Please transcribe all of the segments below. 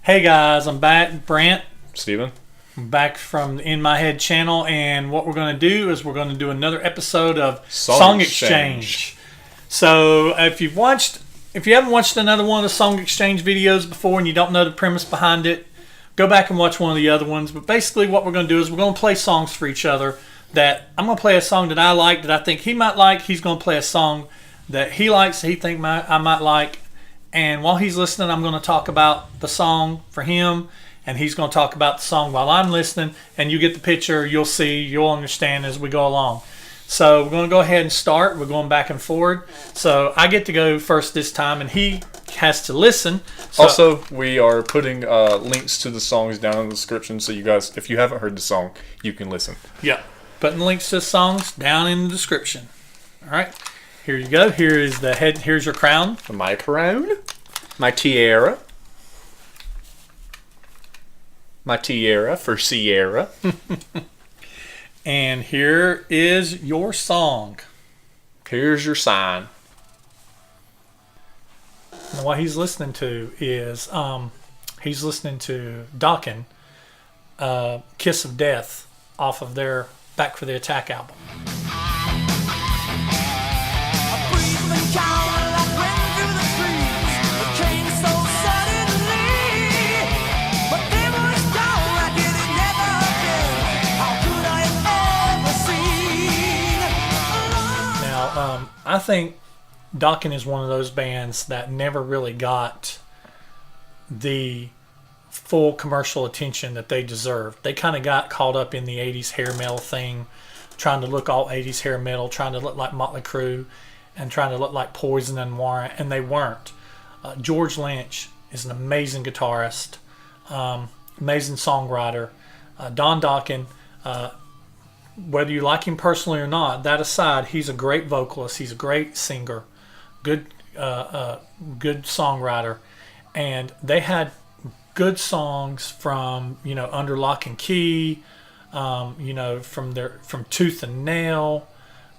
Hey guys, I'm back. Brant. Steven. I'm back from the In My Head channel, and what we're going to do is we're going to do another episode of Song Exchange. So if you haven't watched another one of the Song Exchange videos before and you don't know the premise behind it, go back and watch one of the other ones. But basically what we're going to do is we're going to play songs for each other. That I'm going to play a song that I like, that I think he might like. He's going to play a song that he likes, that he think I might like. And while he's listening, I'm going to talk about the song for him, and he's going to talk about the song while I'm listening. And you get the picture. You'll see. You'll understand as we go along. So we're going to go ahead and start. We're going back and forward. So I get to go first this time, and he has to listen. So, also, we are putting links to the songs down in the description, so you guys, if you haven't heard the song, you can listen. Yeah, putting links to the songs down in the description. All right. Here you go. Here is the head. Here's your crown. My crown. My tiara. My tiara for Sierra. And here is your song. Here's your sign. And what he's listening to is he's listening to Dokken, "Kiss of Death" off of their Back for the Attack album. I think Dokken is one of those bands that never really got the full commercial attention that they deserved. They kind of got caught up in the 80s hair metal thing, trying to look all 80s hair metal, trying to look like Motley Crue, and trying to look like Poison and Warrant, and they weren't. George Lynch is an amazing guitarist, amazing songwriter. Don Dokken, whether you like him personally or not, that aside, he's a great vocalist. He's a great singer, good songwriter, and they had good songs from Under Lock and Key, from Tooth and Nail,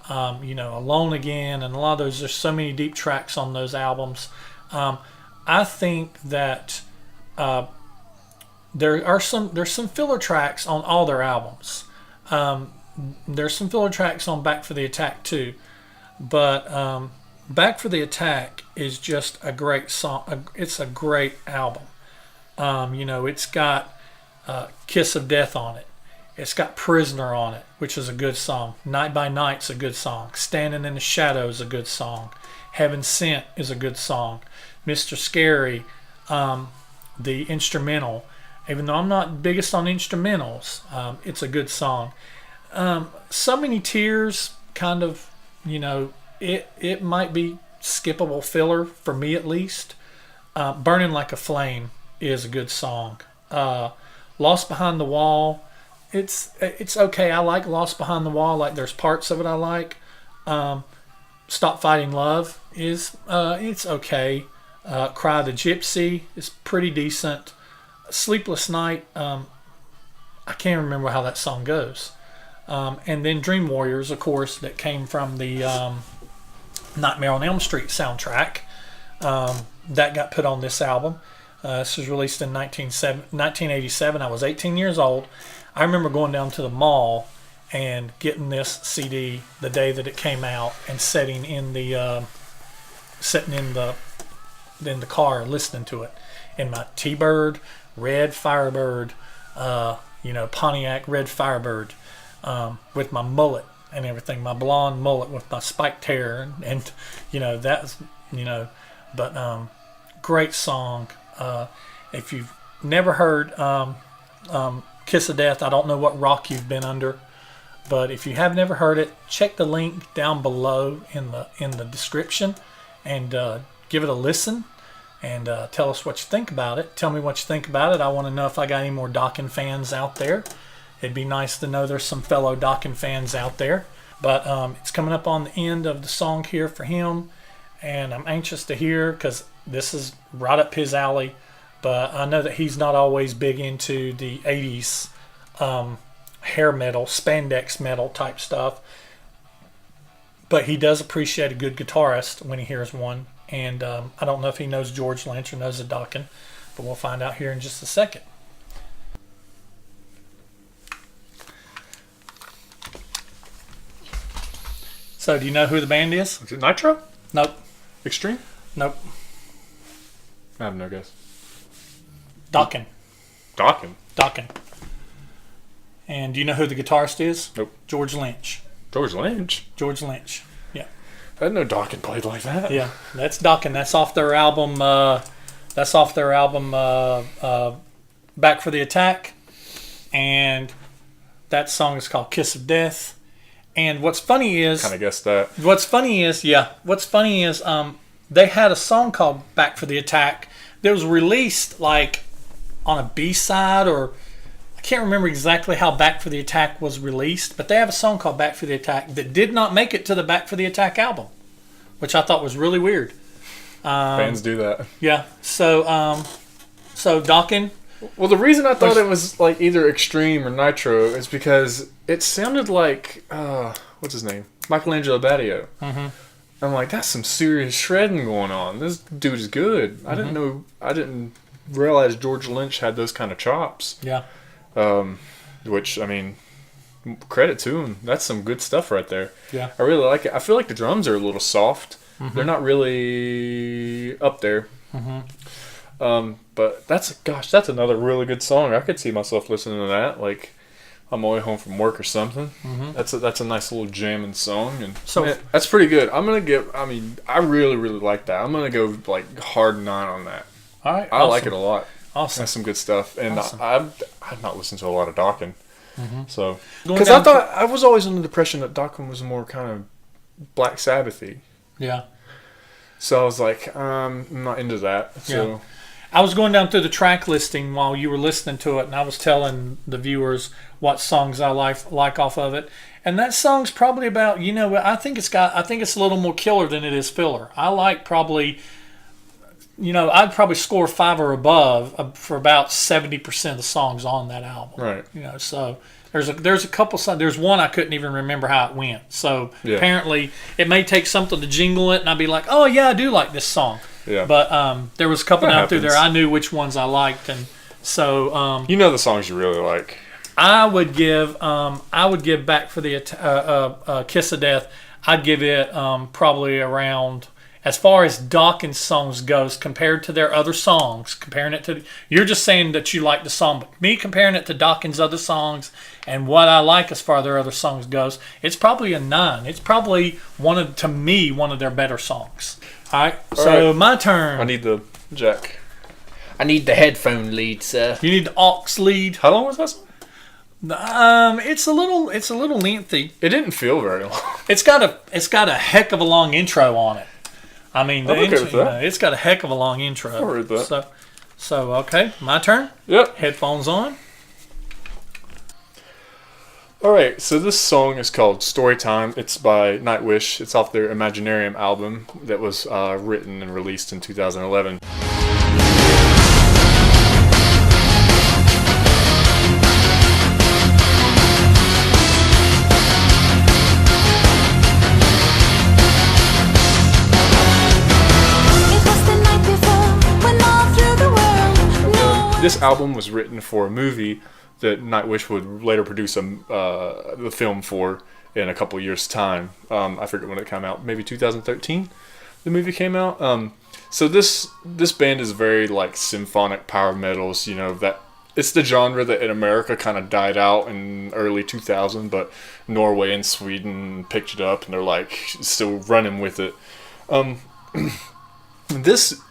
Alone Again, and a lot of those. There's so many deep tracks on those albums. I think that there's some filler tracks on all their albums. There's some filler tracks on Back for the Attack too, but Back for the Attack is just a great song. It's a great album. It's got Kiss of Death on it. It's got Prisoner on it, which is a good song. Night by Night's a good song. Standing in the Shadows is a good song. Heaven Sent is a good song. Mr. Scary, the instrumental, even though I'm not biggest on instrumentals, it's a good song. So Many Tears, kind of, it might be skippable filler for me at least. Burning Like a Flame is a good song. Lost Behind the Wall, it's okay. I like Lost Behind the Wall. Like, there's parts of it I like. Stop Fighting Love is it's okay. Cry the Gypsy is pretty decent. Sleepless Night, I can't remember how that song goes. And then Dream Warriors, of course, that came from the Nightmare on Elm Street soundtrack. That got put on this album. This was released in 1987. I was 18 years old. I remember going down to the mall and getting this CD the day that it came out and sitting in the car listening to it in my T-Bird Red Firebird, Pontiac Red Firebird, with my mullet and everything, my blonde mullet with my spiked hair, and great song. If you've never heard Kiss of Death, I don't know what rock you've been under, but if you have never heard it, check the link down below in the description and give it a listen. And tell us what you think about it. Tell me what you think about it. I want to know if I got any more Dokken fans out there. It'd be nice to know there's some fellow Dokken fans out there. But it's coming up on the end of the song here for him. And I'm anxious to hear, because this is right up his alley. But I know that he's not always big into the 80s hair metal, spandex metal type stuff. But he does appreciate a good guitarist when he hears one. And I don't know if he knows George Lynch or knows the Dokken, but we'll find out here in just a second. So, do you know who the band is? Is it Nitro? Nope. Extreme? Nope. I have no guess. Dokken. Dokken. And do you know who the guitarist is? Nope. George Lynch. George Lynch? George Lynch. Yeah. I didn't know Dokken played like that. Yeah, that's Dokken. That's off their album. Back for the Attack, and that song is called "Kiss of Death." And what's funny is, Kind of guessed that. What's funny is, they had a song called "Back for the Attack" that was released like on a B-side, or I can't remember exactly how "Back for the Attack" was released, but they have a song called "Back for the Attack" that did not make it to the "Back for the Attack" album, which I thought was really weird. Fans do that. Yeah. So Dokken. Well, the reason I thought it was like either Extreme or Nitro is because it sounded like what's his name, Michelangelo Badio. Mm-hmm. I'm like, that's some serious shredding going on. This dude is good. Mm-hmm. I didn't realize George Lynch had those kind of chops. Yeah. Which, I mean, credit to him. That's some good stuff right there. Yeah. I really like it. I feel like the drums are a little soft. Mm-hmm. They're not really up there. Mm-hmm. But that's another really good song. I could see myself listening to that, like on my way home from work or something. Mm-hmm. That's a nice little jamming song, and so man, that's pretty good. I really like that. I'm gonna go like hard 9 on that. All right, I like it a lot. Awesome, that's some good stuff. And awesome. I've not listened to a lot of Dokken, so because I was always under the impression that Dokken was more kind of Black Sabbathy. Yeah. So I was like, I'm not into that. So. Yeah. I was going down through the track listing while you were listening to it, and I was telling the viewers what songs I like off of it. And that song's probably about, I think it's a little more killer than it is filler. I like probably, I'd probably score 5 or above for about 70% of the songs on that album. Right. So there's a couple songs. There's one I couldn't even remember how it went. So apparently it may take something to jingle it, and I'd be like, oh yeah, I do like this song. Yeah. But there was a couple down through there. I knew which ones I liked, and so the songs you really like. I would give Back for the Kiss of Death. I'd give it probably around, as far as Dokken songs goes, compared to their other songs. Comparing it to, you're just saying that you like the song, but me comparing it to Dokken's other songs and what I like as far as their other songs goes, it's probably a 9. It's probably one of their better songs. All right, so my turn. I need the jack. I need the headphone lead, sir. You need the aux lead. How long was that song? It's a little lengthy. It didn't feel very long. It's got a heck of a long intro on it. I mean, it's got a heck of a long intro. I heard that. So okay, my turn. Yep. Headphones on. Alright, so this song is called Storytime. It's by Nightwish. It's off their Imaginarium album that was written and released in 2011. This album was written for a movie that Nightwish would later produce the film for in a couple years' time. I forget when it came out. Maybe 2013 the movie came out. So this band is very like symphonic power metals. That it's the genre that in America kind of died out in early 2000, but Norway and Sweden picked it up and they're like still running with it. This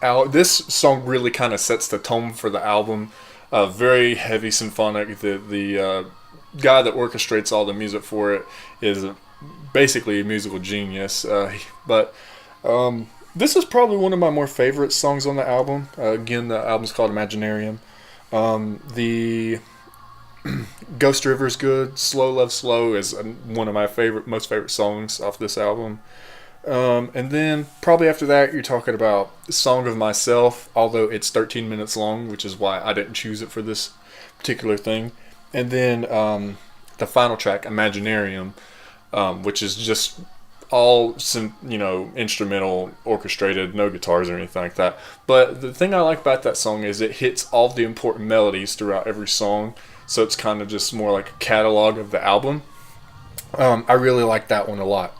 song really kind of sets the tone for the album. Very heavy symphonic. The guy that orchestrates all the music for it is basically a musical genius. But this is probably one of my more favorite songs on the album. Again, the album's called Imaginarium. The Ghost River is good. Slow Love Slow is one of my most favorite songs off this album. And then probably after that you're talking about Song of Myself, although it's 13 minutes long, which is why I didn't choose it for this particular thing. And then the final track, Imaginarium, which is just all instrumental, orchestrated, no guitars or anything like that. But the thing I like about that song is it hits all the important melodies throughout every song. So it's kind of just more like a catalog of the album. I really like that one a lot.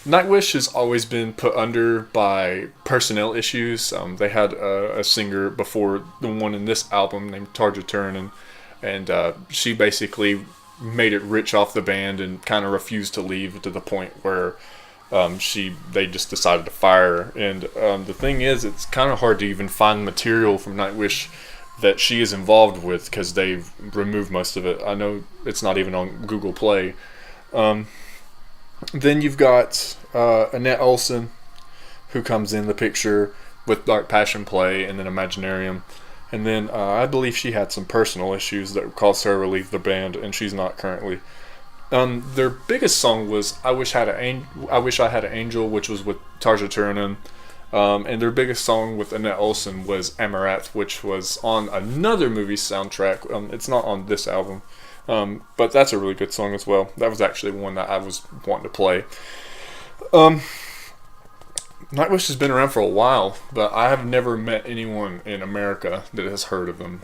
Nightwish has always been put under by personnel issues. They had a singer before the one in this album named Tarja Turunen, and she basically made it rich off the band and kind of refused to leave, to the point where they just decided to fire her. And the thing is, it's kind of hard to even find material from Nightwish that she is involved with, because they've removed most of it. I know it's not even on Google Play. Then you've got Annette Olson, who comes in the picture with Dark Passion Play and then Imaginarium. And then I believe she had some personal issues that caused her to leave the band, and she's not currently. Their biggest song was I Wish I Had an Angel, which was with Tarja Turunen. And their biggest song with Annette Olson was Amaranth, which was on another movie soundtrack. It's not on this album. But that's a really good song as well. That was actually one that I was wanting to play. Nightwish has been around for a while, but I have never met anyone in America that has heard of them.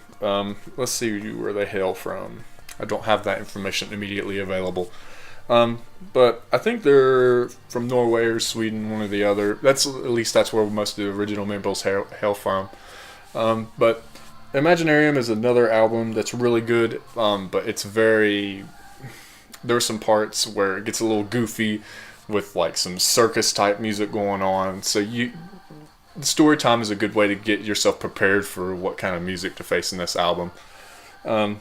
Let's see where they hail from. I don't have that information immediately available. But I think they're from Norway or Sweden, one or the other. At least that's where most of the original members hail from. But Imaginarium is another album that's really good, but it's there are some parts where it gets a little goofy with like some circus type music going on. So Storytime is a good way to get yourself prepared for what kind of music to face in this album. I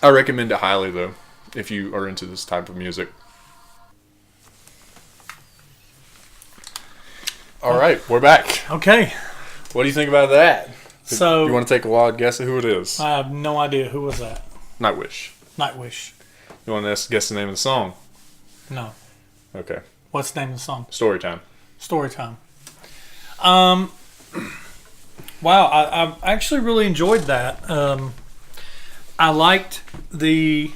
recommend it highly, though, if you are into this type of music. All right, we're back. Okay. What do you think about that? So you want to take a wild guess at who it is? I have no idea. Who was that? Nightwish. Nightwish. You want to guess the name of the song? No. Okay. What's the name of the song? Storytime. Storytime. Wow, I actually really enjoyed that. I liked the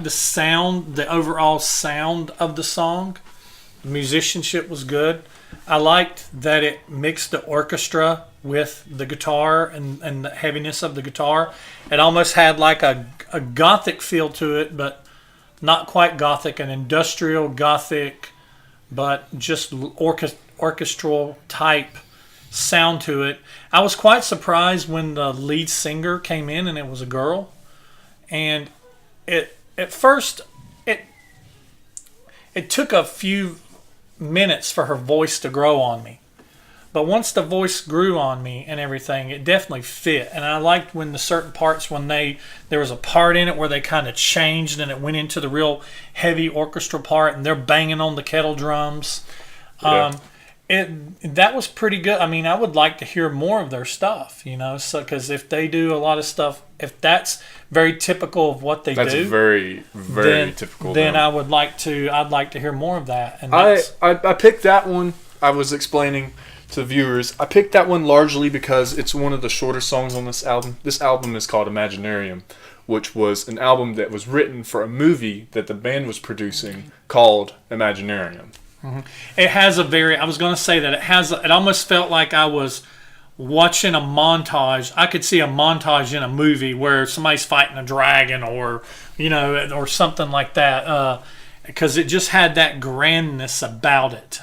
sound, the overall sound of the song. The musicianship was good. I liked that it mixed the orchestra with the guitar and the heaviness of the guitar. It almost had like a gothic feel to it, but not quite gothic, an industrial gothic, but just orchestral type sound to it. I was quite surprised when the lead singer came in and it was a girl. And at first it took a few minutes for her voice to grow on me. But once the voice grew on me and everything, it definitely fit. And I liked when the certain parts, when there was a part in it where they kind of changed and it went into the real heavy orchestral part and they're banging on the kettle drums. Yeah. That was pretty good. I mean, I would like to hear more of their stuff, so because if they do a lot of stuff, if that's very typical of what they do, that's very, very typical. Then I'd like to hear more of that. And I picked that one. I was explaining to viewers, I picked that one largely because it's one of the shorter songs on this album. This album is called Imaginarium, which was an album that was written for a movie that the band was producing called Imaginarium. Mm-hmm. It has I was going to say that it almost felt like I was watching a montage. I could see a montage in a movie where somebody's fighting a dragon or something like that, because it just had that grandness about it,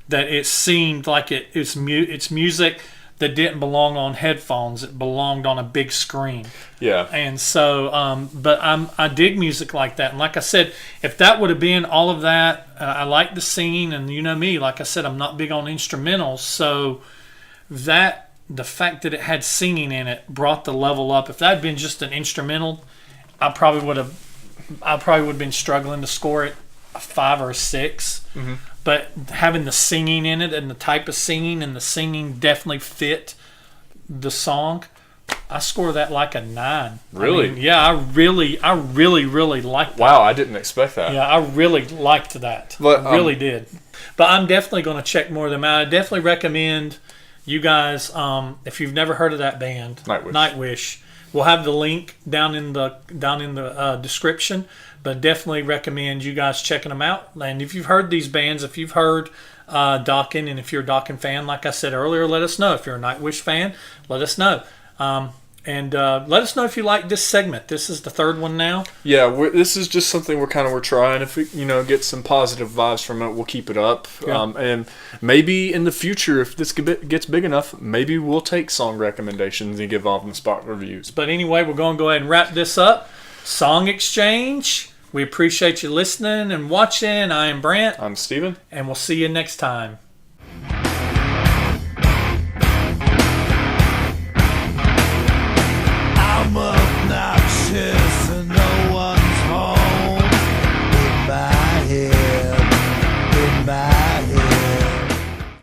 that it seemed like it's music that didn't belong on headphones. It belonged on a big screen. Yeah. And so, but I dig music like that. And like I said, if that would have been all of that, I like the singing. And you know me, like I said, I'm not big on instrumentals. So the fact that it had singing in it brought the level up. If that had been just an instrumental, I probably would have been struggling to score it a 5 or a 6. Mm-hmm. But having the singing in it and the type of singing and the singing definitely fit the song, I score that like a 9. Really? I mean, yeah, I really liked that. Wow, I didn't expect that. Yeah, I really liked that. But, really did. But I'm definitely going to check more of them out. I definitely recommend you guys, if you've never heard of that band, Nightwish, We'll have the link down in the description, but definitely recommend you guys checking them out. And if you've heard these bands, if you've heard Dokken, and if you're a Dokken fan, like I said earlier, let us know. If you're a Nightwish fan, let us know. And let us know if you like this segment. This is the third one now. Yeah, this is just something we're trying. If we get some positive vibes from it, we'll keep it up. Yeah. And maybe in the future, if this gets big enough, maybe we'll take song recommendations and give on the spot reviews. But anyway, we're going to go ahead and wrap this up. Song Exchange. We appreciate you listening and watching. I am Brant. I'm Steven. And we'll see you next time.